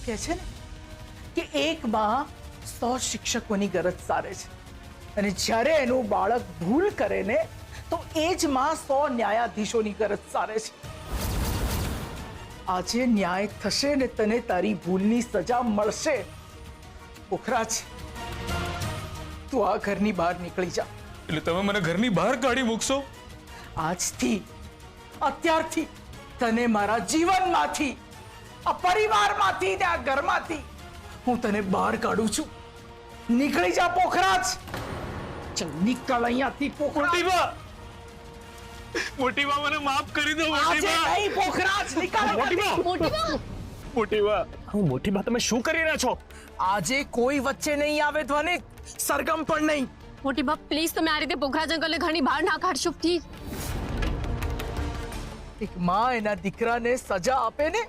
કહે છે ને કે એક માં 100 શિક્ષકોની ગરજ સારે છે, અને જ્યારે એનું બાળક ભૂલ કરે ને તો એ જ માં 100 ન્યાયાધીશોની ગરજ સારે છે. આજે ન્યાય થશે ને તને તારી ભૂલની સજા મળશે. પોખરાજ, તું આ ઘરની બહાર નીકળી જા. એટલે તમે મને ઘરની બહાર કાઢી મૂકશો? આજથી, અત્યારથી તને મારા જીવનમાંથી, આ પરિવારમાંથી ને આ ઘરમાંથી હું તને બહાર કાઢું છું. નીકળી જા પોખરાજ. ચલ નીકળ અહીંયાથી પોખરાજ. મોટી બા, મને માફ કરી દો મોટી આજે બા. નહીં પોખરાજ, નીકળ. મોટી બા, હું મોટી બા, તમે શું કરી રહ્યા છો? આજે કોઈ વચ્ચે નહીં આવે ધ્વનિક, સરગમ પણ નહીં. મોટી બાપ પ્લીઝ તમે આ રીતે પોખરાજ અંકલને ઘરની બહાર ના કાઢશો પ્લીઝ. એક માં એના દીકરાને સજા આપે ને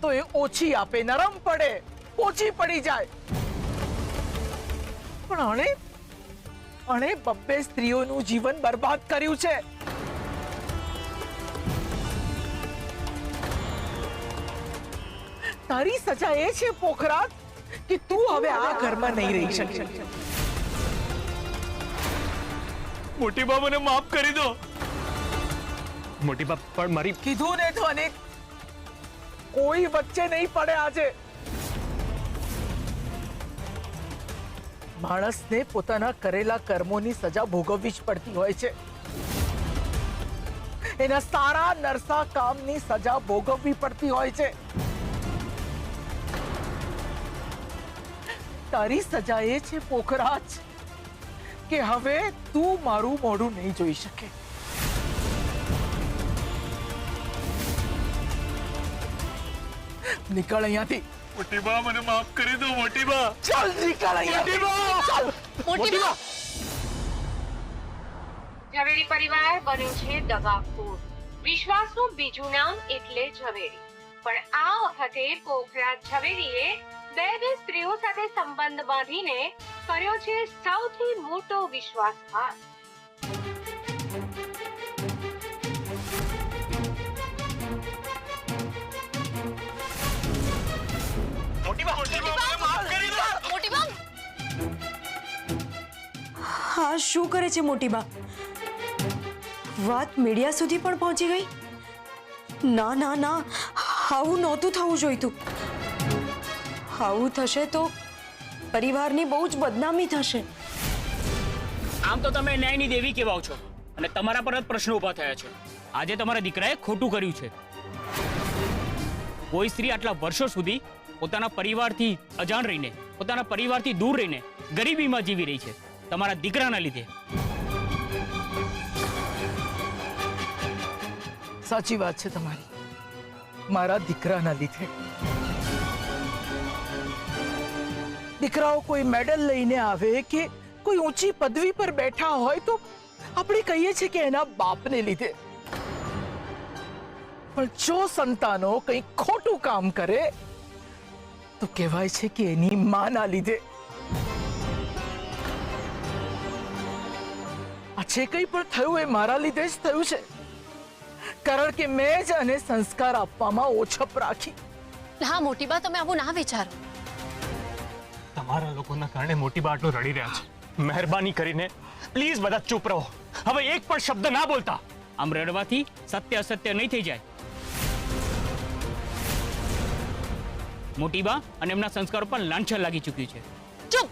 તો એ ઓછી આપે, નરમ પડે, ઓછી પડી જાય. પણ અણે બબ્બે સ્ત્રીઓનું જીવન બરબાદ કર્યું છે. તારી સજા એ છે પોખરાજ કે તું હવે આ ઘરમાં નહીં રહી શકે. મોટી બા, મને માફ કરી દો. મોટી બા, પણ મારી કીધું ને ધ્વનિક, કોઈ વચ્ચે નહીં પડે. આજે માણસને પોતાના કરેલા કર્મોની સજા ભોગવવી જ પડતી હોય છે. એના સારા નરસા કામની સજા ભોગવવી પડતી હોય છે. તારી સજા એ છે પોખરાજ કે હવે તું મારું મોઢું નહીં જોઈ શકે. નીકળ અહીંયાથી. મોટી બા, મને માફ કરી દો મોટી બા. ચાલ નીકળ અહીંયાથી. ચાલ. મોટી બાપ ઝવેરી પરિવાર બન્યું છે દગાખોર. વિશ્વાસનું બીજું નામ એટલે ઝવેરી. પણ આ વખતે પોખરાજ ઝવેરીએ બે સ્ત્રીઓ સાથે સંબંધ બાંધીને કર્યો છે સૌથી મોટો વિશ્વાસઘાત. મોટી બા, મોટી બાપ હા, શું કરે છે મોટી બા? વાત મીડિયા સુધી પણ પહોંચી ગઈ? ના ના ના, આવું નહોતું થવું જોઈતું. આવું થશે તો પરિવારની બહુ જ બદનામી થશે. આમ તો તમે ન્યાયની દેવી કહેવાઓ છો અને તમારા પર જ પ્રશ્નો ઊભા થયા છે. આજે તમારા દીકરાએ ખોટું કર્યું છે. કોઈ સ્ત્રી આટલા વર્ષો સુધી પોતાના પરિવારથી અજાણ રહીને, પોતાના પરિવારથી દૂર રહીને ગરીબીમાં જીવી રહી છે તમારા દીકરાના લીધે. સાચી વાત છે તમારી, મારા દીકરાના લીધે. દીકરાઓ કોઈ મેડલ લઈને આવે કે કોઈ ઊંચી પદવી પર બેઠા હોય તો આપણે કહીએ છીએ કે એના બાપને લીધે. પણ જો સંતાનો કંઈ ખોટું કામ કરે તો કહેવાય છે કે એની માના લીધે. આ જે કંઈ પણ થયું એ મારા લીધે જ થયું છે, કારણ કે મેં જ એને સંસ્કાર આપવામાં ઓછપ રાખી. હા મોટી બા, તમે આવું ના વિચારો. તમારા લોકોના કારણે મોટી બા આટલું રડી રહ્યા છે. મહેરબાની કરીને પ્લીઝ બધા ચૂપ રહો. હવે એક પણ શબ્દ ના બોલતા. આમ રડવાથી સત્ય અસત્ય નહીં થઈ જાય. મોટી બા અને એમના સંસ્કારો પર લાંછન લાગી ચૂક્યું છે. ચૂપ,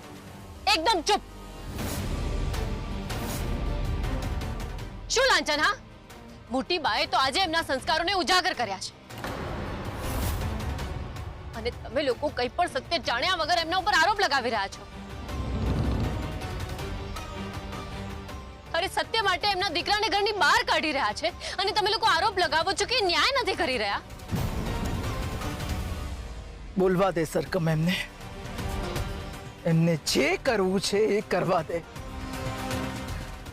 એકદમ ચૂપ. શું લાંછન? હા, મોટી બાએ તો આજે એમના સંસ્કારોને ઉજાગર કર્યા છે અને તમે લોકો કંઈ પણ સત્ય જાણ્યા વગર એમના ઉપર આરોપ લગાવી રહ્યા છો. અરે સત્ય માટે એમના દીકરાને ઘરની બહાર કાઢી રહ્યા છે અને તમે લોકો આરોપ લગાવો છો કે ન્યાય નથી કરી રહ્યા. બોલવા દે સરકમ એમને. એમને જે કરવું છે એ કરવા દે.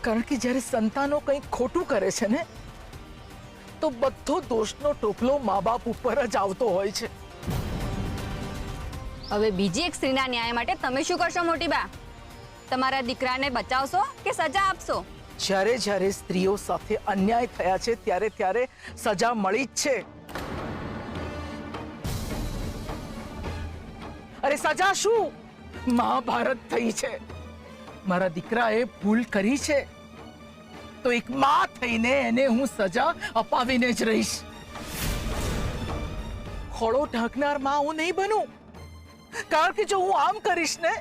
કારણ કે જ્યારે સંતાનો કંઈક ખોટું કરે છે ને તો બધો દોષનો ટોપલો મા બાપ ઉપર જ આવતો હોય છે. હવે બીજી એક સ્ત્રીના ન્યાય માટે તમે શું કરશો મોટી બા? તમારા દીકરાને બચાવશો કે સજા આપશો? જ્યારે જ્યારે સ્ત્રીઓ સાથે અન્યાય થયા છે ત્યારે ત્યારે સજા મળી જ છે. અરે સજા શું? મહાભારત થઈ છે. મારા દીકરાએ ભૂલ કરી છે તો એક માં થઈને એને હું સજા અપાવીને જ રહીશ. ખોળો ઢાંકનાર માં હું નહીં બનું. કારણ કે જો હું આમ કરીશ ને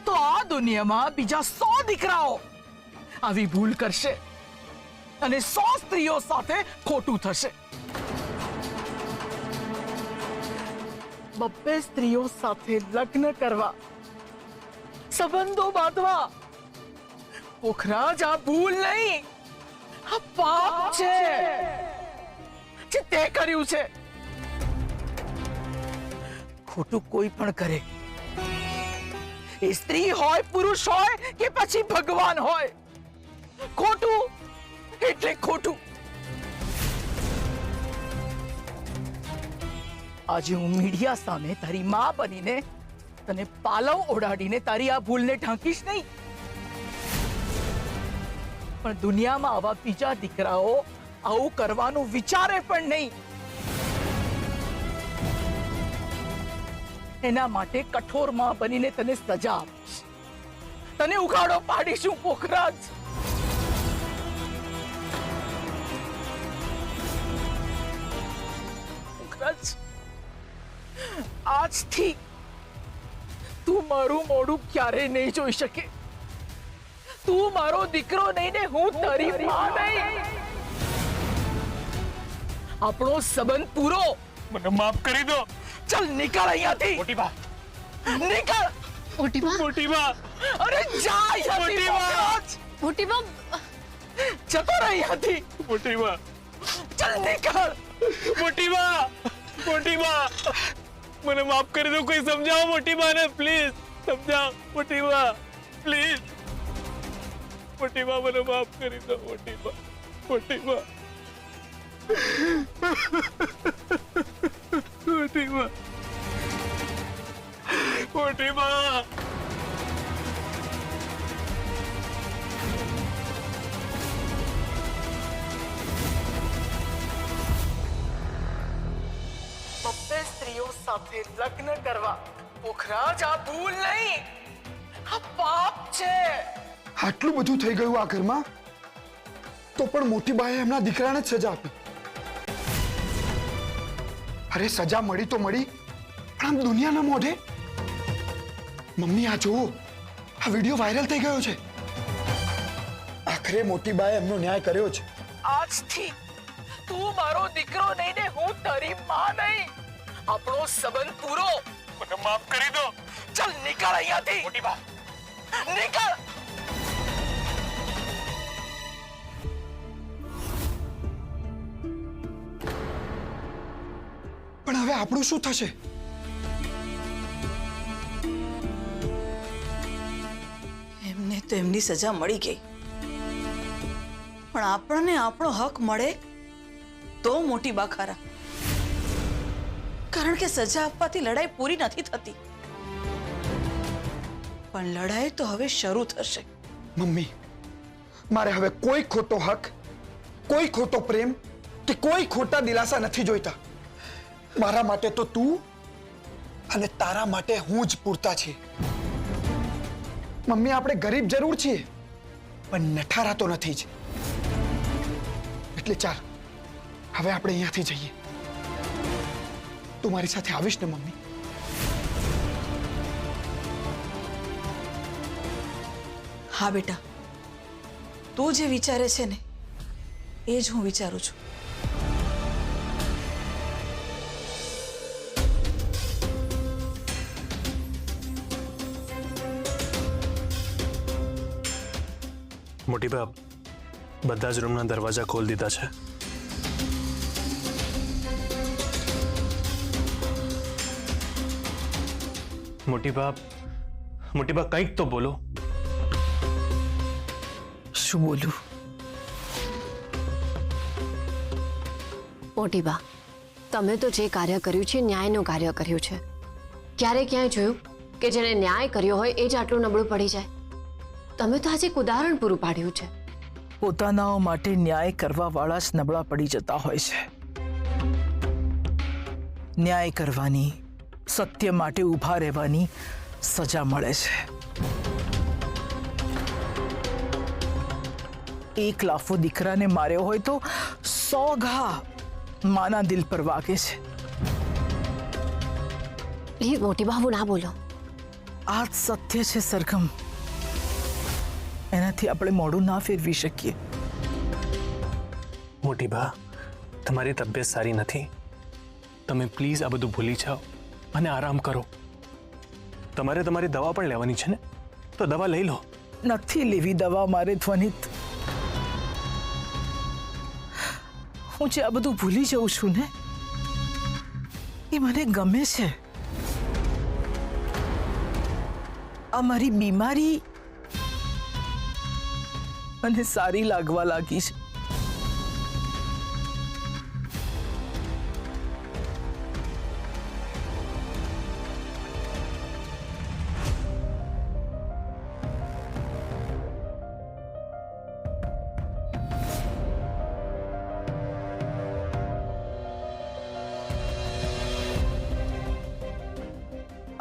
તો આ દુનિયામાં બીજા 100 દીકરાઓ આવી ભૂલ કરશે અને 100 સ્ત્રીઓ સાથે ખોટું થશે. 2 સ્ત્રીઓ સાથે લગ્ન કરવા, સંબંધો બાંધવા, પોખરાજ આ ભૂલ નહીં, આ પાપ છે જે તે કર્યું છે. ખોટું કોઈ પણ કરે, એ સ્ત્રી હોય, પુરુષ હોય કે પછી ભગવાન હોય, ખોટું એટલે ખોટું. આજે હું મીડિયા સામે તારી માં બનીને તને પાલવ ઓડાડીને તારી આ ભૂલને ઢાંકીશ નહીં, પણ દુનિયામાં આવા બીજા દીકરાઓ આવું કરવાનું વિચારે પણ નહીં. એના માટે કઠોર માં બનીને તને સજા આપીશ, તને ઉઘાડો પાડીશું પોખરાજ. પોખરાજ, આજથી તું મારું મોઢું ક્યારેય નહીં જોઈ શકે. તું મારો દીકરો નહીં ને હું તારી માં નહીં. આપણો સંબંધ પૂરો. મને માફ કરી દો. ચલ નીકળ અહીંયાથી. મોટી બા, નીકળ. મોટી બા, મોટી બા, અરે જા અહીંયાથી. મોટી બા. પોખરાજ, મોટી બા, જતો રહે અહીંયાથી. મોટી બા, ચલ નીકળ. મોટી બા, મોટી બા, મને માફ કરી દો. કોઈ સમજાવો મોટી બાને, પ્લીઝ સમજાવો મોટી બા, પ્લીઝ. મોટી બા, મને માફ કરી દો. મોટી બા, મોટી બા, મોટી બા, મોટી બા. બબ્બે સ્ત્રીઓ સાથે લગ્ન કરવા, પોખરાજ આ ભૂલ નહીં, આ પાપ છે. આટલું બધું થઈ ગયું આ ઘરમાં તો પણ મોટી બાએ એમના દીકરાને જ સજા આપી. અરે સજા મળી તો મળી, પણ આમ દુનિયાના મોઢે. મમ્મી આ જુઓ, આ વિડીયો વાયરલ થઈ ગયો છે. આખરે મોટી બાએ એમનો ન્યાય કર્યો છે. આજથી તું મારો દીકરો નહીં ને હું તારી માં નહીં. આપણો સંબંધ પૂરો. મને માફ કરી દો. ચલ નીકળ અહીંયાથી. મોટી બા, નીકળ. પણ હવે આપણું શું થશે? એમને તો એમની સજા મળી ગઈ, પણ આપણને આપણો હક મળે તો મોટી બા ખરા. કારણ કે સજા આપવાથી લડાઈ પૂરી નથી થતી, પણ લડાઈ તો હવે શરૂ થશે. મમ્મી, મારે હવે કોઈ ખોટો હક, કોઈ ખોટો પ્રેમ કે કોઈ ખોટા દિલાસા નથી જોઈતા. મારા માટે તો તું અને તારા માટે હું જ પૂરતા છીએ. મમ્મી, આપણે ગરીબ જરૂર છીએ પણ નઠારા તો નથી જ. એટલે ચાલ હવે આપણે અહીંયાથી જઈએ. તું મારી સાથે આવીશ ને મમ્મી? હા બેટા, તું જે વિચારે છે ને એ જ હું વિચારું છું. મોટી બા, બધા જ રૂમના દરવાજા ખોલી દીધા છે. મોટી બા, કંઈક તો બોલો. શું બોલું? મોટી બા, તમે તો જે કાર્ય કર્યું છે ન્યાયનું કાર્ય કર્યું છે. ક્યારે ક્યાંય જોયું કે જેને ન્યાય કર્યો હોય એ જ આટલું નબળું પડી જાય? તમે તો આજે એક ઉદાહરણ પૂરું પાડ્યું છે. પોતાનાઓ માટે ન્યાય કરવા વાળા જ નબળા પડી જતા હોય છે. ન્યાય કરવાની, સત્ય માટે ઊભા રહેવાની સજા મળે છે. એક લાફો દીકરાને માર્યો હોય તો 100 ઘા માના દિલ પર વાગે છે. પ્લીઝ મોટી બા, ના બોલો. આ જ સત્ય છે સરગમ. એનાથી આપણે મોઢું ના ફેરવી શકીએ. મોટી બા, તમારી તબિયત સારી નથી. તમે પ્લીઝ આ બધું ભૂલી જાઓ અને આરામ કરો. તમારે તમારી દવા પણ લેવાની છે ને, તો દવા લઈ લો. નથી લેવી દવા મારે ધ્વનિત. હું જે આ બધું ભૂલી જાઉં છું ને, એ મને ગમે છે. આ મારી બીમારી મને સારી લાગવા લાગી છે.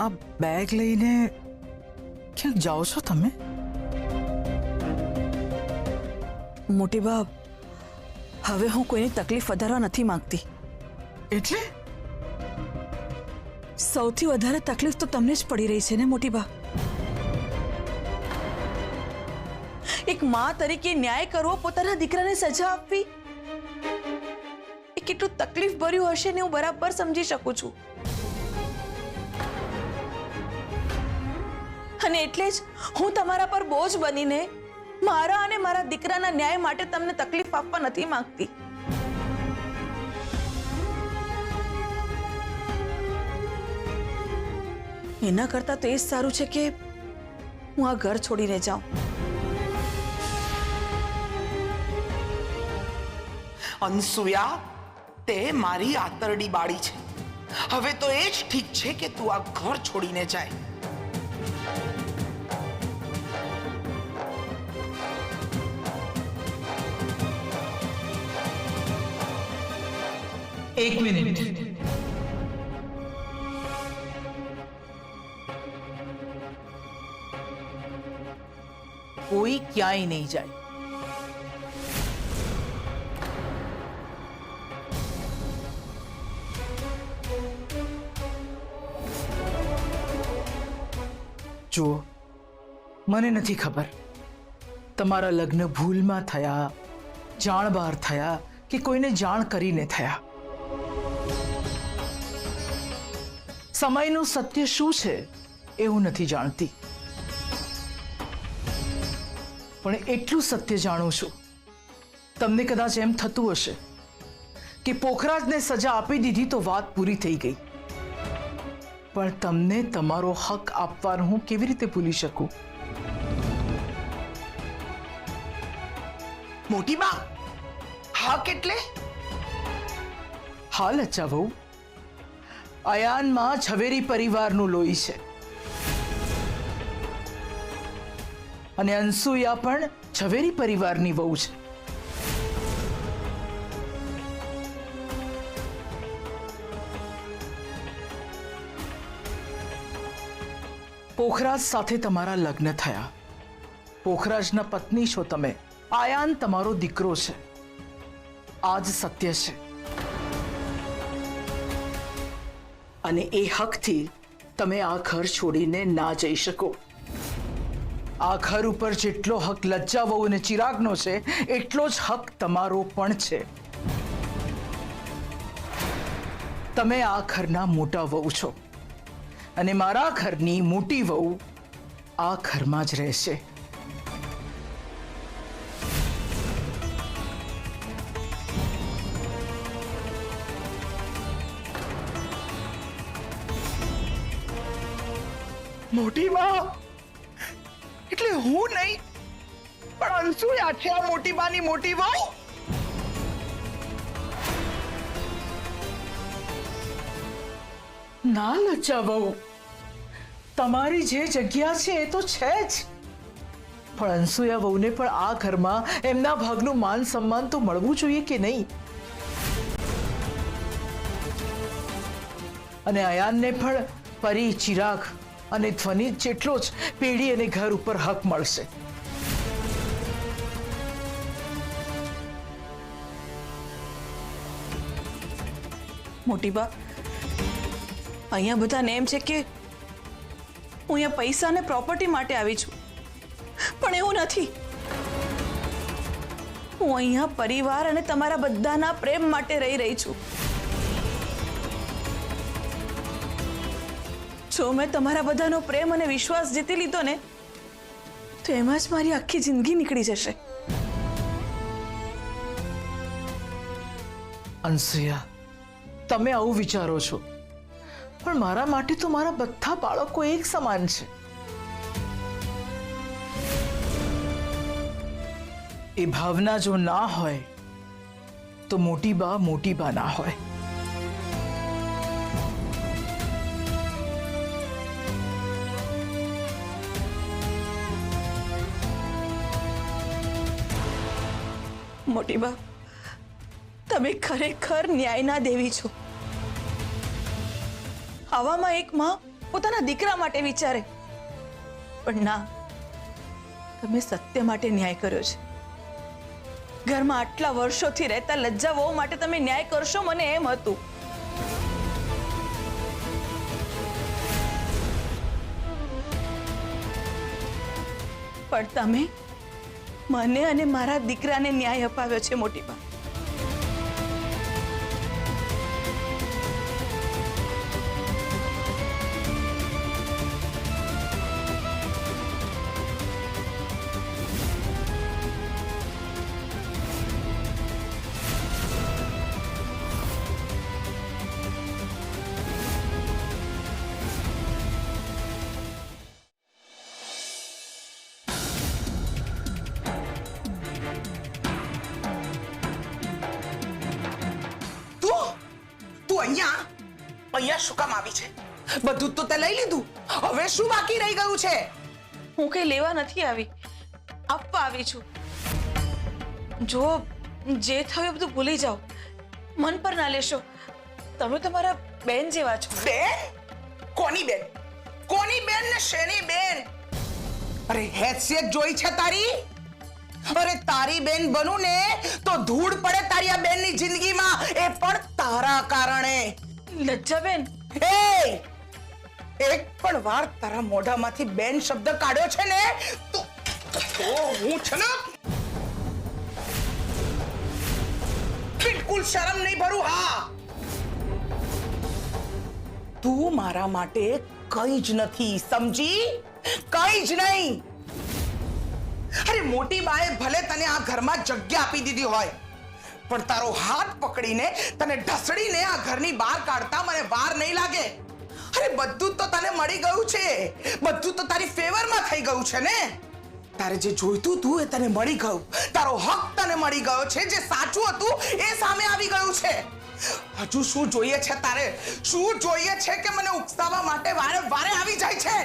આ બેગ લઈને ક્યાંક જાઓ છો તમે? મોટી બા, હવે હું કોઈની તકલીફ વધારવા નથી માંગતી. એટલે સૌથી વધારે તકલીફ તો તમને જ પડી રહી છે ને મોટી બા. એક માં તરીકે ન્યાય કરવો, પોતાના દીકરાને સજા આપવી, એ કેટલું તકલીફ ભર્યું હશે ને હું બરાબર સમજી શકું છું. અને એટલે જ હું તમારા પર બોજ બનીને મારા અને મારા દીકરાના ન્યાય માટે તમને તકલીફ આપવા નથી માંગતી. એના કરતા તો એ જ સારું છે કે હું આ ઘર છોડીને જાઉં. અનસુયા, તે મારી આતરડી બાળી છે. હવે તો એ જ ઠીક છે કે તું આ ઘર છોડીને જાય. એક મિનિટ. કોઈ ક્યાંય નહીં જાય. જુઓ, મને નથી ખબર તમારા લગ્ન ભૂલમાં થયા, જાણ બહાર થયા કે કોઈને જાણ કરીને થયા. સમયનું સત્ય શું છે એ હું નથી જાણતી, પણ એટલું સત્ય જાણું છું, તમને કદાચ એમ થતું હશે કે પોખરાજને સજા આપી દીધી તો વાત પૂરી થઈ ગઈ, પણ તમને તમારો હક આપવાનું હું કેવી રીતે ભૂલી શકું? મોટી બા, હક એટલે? હા લચ્ચા બહુ, અયાનમાં ઝવેરી પરિવારનું લોહી છે અને અનસુયા પણ ઝવેરી પરિવારની વહુ છે. પોખરાજ સાથે તમારા લગ્ન થયા. પોખરાજના પત્ની છો તમે. આયાન તમારો દીકરો છે. આ જ સત્ય છે. અને એ હકથી તમે આ ઘર છોડીને ના જઈ શકો. આ ઘર ઉપર જેટલો હક લજ્જા વહુ અને ચિરાગનો છે, એટલો જ હક તમારો પણ છે. તમે આ ઘરના મોટા વહુ છો અને મારા ઘરની મોટી વહુ આ ઘરમાં જ રહેશે. મોટી બા એટલે હું નહીં, પણ અનસુયા છે આ મોટી બાની મોટી વહુ. ના લજ્જા વહુ, તમારી જે જગ્યા છે એ તો છે જ, પણ અનસુયા વહુને પણ આ ઘરમાં એમના ભાગનું માન સન્માન તો મળવું જોઈએ કે નહીં? અને અયાનને પણ પરી, ચિરાગ અને ધ્વનિ જેટલો જ પેઢી અને ઘર ઉપર હક મળશે. મોટી બા, અહીંયા બધાને એમ છે કે હું અહીંયા પૈસા અને પ્રોપર્ટી માટે આવી છું, પણ એવું નથી. હું અહીંયા પરિવાર અને તમારા બધાના પ્રેમ માટે રહી છું. જો મેં તમારા બધાનો પ્રેમ અને વિશ્વાસ જીતી લીધો ને, તો એમાં જ મારી આખી જિંદગી નીકળી જશે. અનસુયા, તમે આવું વિચારો છો, પણ મારા માટે તો મારા બધા બાળકો એક સમાન છે. એ ભાવના જો ના હોય તો મોટી બા ના હોય. મોટી બા, તમે ખરેખર ન્યાયના દેવી છો. આવામાં એક માં પોતાના દીકરા માટે વિચારે, પણ ના, તમે સત્ય માટે ન્યાય કર્યો છે. ઘરમાં આટલા વર્ષોથી રહેતા લજ્જા વહુ માટે તમે ન્યાય કરશો, મને એમ હતું. પણ તમે મને અને મારા દીકરાને ન્યાય અપાવ્યો છે મોટી બા. અહીંયા શું કામ આવી છે? બધું તો તે લઈ લીધું, હવે શું બાકી રહી ગયું છે? હું કઈ લેવા નથી આવી, આપવા આવી છું. જો જે થયું બધું ભૂલી જાઓ, મન પર ના લેશો. તમે તો મારા બેન જેવા છો. બેન? કોની બેન? કોની બેન ને શેની બેન? અરે હેસિયત જોઈ છે તારી? અરે તારી બેન બનું ને તો ધૂળ પડે તારી આ બેનની જિંદગીમાં, એ પણ તારા કારણે. લજ્જાબેન, એક પણ વાર તારા મોઢામાંથી બેન શબ્દ કાઢ્યો છે ને તો હું છે ને બિલકુલ શરમ નહીં ભરું. હા, તું મારા માટે કઈ જ નથી, સમજી? કઈ જ નહીં. અરે મોટી બાએ ભલે તને આ ઘરમાં જગ્યા આપી દીધી હોય, પણ તારો હાથ પકડીને તને ઢસડીને આ ઘરની બહાર કાઢતા મને વાર નહીં લાગે. અરે બધું તો તને મળી ગયું છે, બધું તો તારી ફેવરમાં થઈ ગયું છે ને. તારે જે જોઈતું હતું એ તને મળી ગયું, તારો હક તને મળી ગયો છે, જે સાચું હતું એ સામે આવી ગયું છે. હજુ શું જોઈએ છે તારે? શું જોઈએ છે કે મને ઉકસાવવા માટે વારે વારે આવી જાય છે?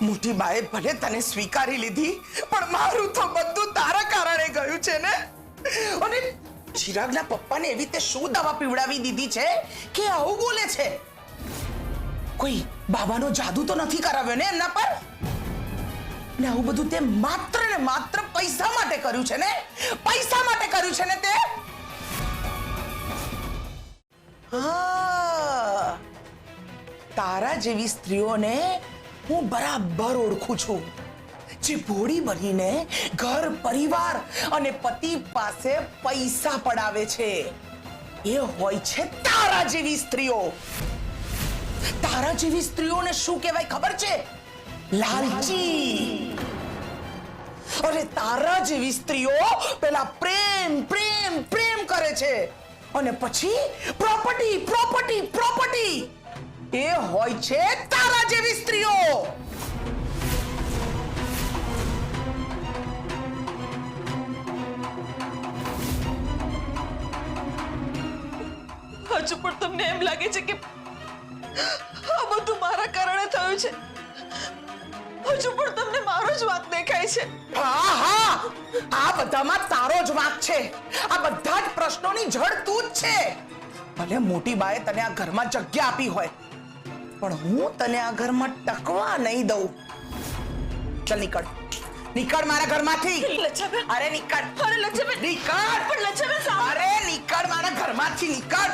મોટી બાએ ભલે તને સ્વીકારી લીધી, પણ મારું તો બધું તારા કારણે ગયું છે ને. અને ચિરાગના પપ્પાને એવી રીતે શું દવા પીવડાવી દીધી છે કે આવું બોલે છે? કોઈ બાબાનો જાદુ તો નથી કરાવ્યો ને એમના પર? ને આવું બધું તે માત્ર ને માત્ર પૈસા માટે કર્યું છે ને? પૈસા માટે કર્યું છે ને તે? હા, તારા જેવી સ્ત્રીઓને હું બરાબર ઓળખું છું, જે ભોળી બનીને ઘર પરિવાર અને પતિ પાસે પૈસા પડાવે છે. એ હોય છે તારા જેવી સ્ત્રીઓ. તારા જેવી સ્ત્રીઓને શું કહેવાય ખબર છે? લાલચી. અરે તારા જેવી સ્ત્રીઓ પેલા પ્રેમ પ્રેમ પ્રેમ કરે છે અને પછી પ્રોપર્ટી પ્રોપર્ટી પ્રોપર્ટી. એ હોય છે તારા જેવી સ્ત્રીઓ. હજુ પણ તમને એમ લાગે છે કે આ બધું મારા કારણે થયું છે? હજુ પણ તમને મારો જ વાંક દેખાય છે? હા હા, આ બધામાં તારો જ વાંક છે. આ બધા જ પ્રશ્નોની જડ તું જ છે. ભલે મોટી બાએ તને આ ઘરમાં જગ્યા આપી હોય, પણ હું તને આ ઘરમાં ટકવા નહીં દઉં. ચાલ નીકળ, નીકળ મારા ઘરમાંથી. લચ્છાબેન, અરે નીકળ. અરે લચ્છાબેન, નીકળ. પણ લચ્છાબેન, અરે નીકળ મારા ઘરમાંથી, નીકળ.